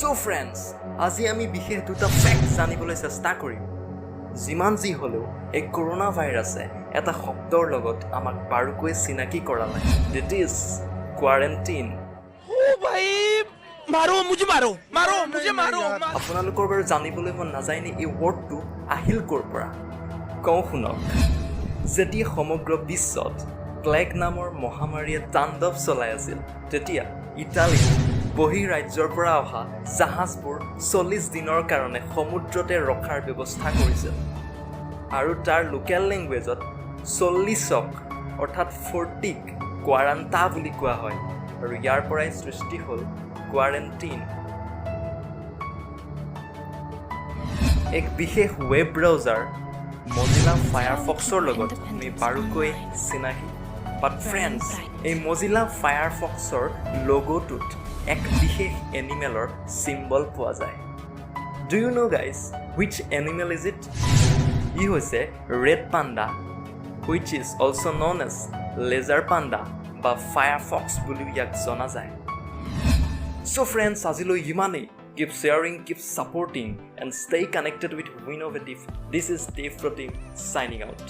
So friends, আজি আমি বিশেষ দুটা ফ্যাক্ট জানিবলৈ চেষ্টা কৰিম যিমান যি হলেও এই কৰোনা ভাইৰাছে এটা শব্দৰ লগত আমাক বাৰুকৈ চিনাকি কৰালে দিট ইজ কোৱাৰেণ্টাইন আপোনালোকৰ বাৰু জানিবলৈ মন নাযায়নে এই ৱৰ্ডটো আহিল ক'ৰ পৰা কওঁ শুনক যেতিয়া সমগ্ৰ বিশ্বত প্লেগ নামৰ মহামাৰীয়ে তাণ্ডৱ চলাই আছিল তেতিয়া ইটালী বহিৰাজ্যৰ পৰা অহা জাহাজবোৰ 40 দিনৰ কাৰণে সমুদ্ৰতে ৰখাৰ ব্যৱস্থা কৰিছিল আৰু তাৰ লোকেল লেংগুৱেজত 40ক অৰ্থাৎ 40ক কোৱাৰাণ্টা বুলি কোৱা হয় আৰু ইয়াৰ পৰাই সৃষ্টি হ'ল কোৱাৰেণ্টাইন এক বিশেষ ৱেব ব্ৰাউজাৰ মজিলা ফায়াৰফক্সৰ লগত আমি বাৰুকৈ চিনাকি বাট ফ্ৰেণ্ডছ এই মজিলা ফায়াৰফক্সৰ লগোটোত এক বিশেষ এনিমেলৰ চিম্বল পোৱা যায় do you know guys which animal is it ই হৈছে red panda which is also' known as lesser panda বা ফায়াৰফক্স বুলিও ইয়াক জনা যায় চ' ফ্ৰেণ্ডছ আজিলৈ ইমানেই keep sharing, keep supporting and stay connected with Winnovative. This is Dave Protein signing out.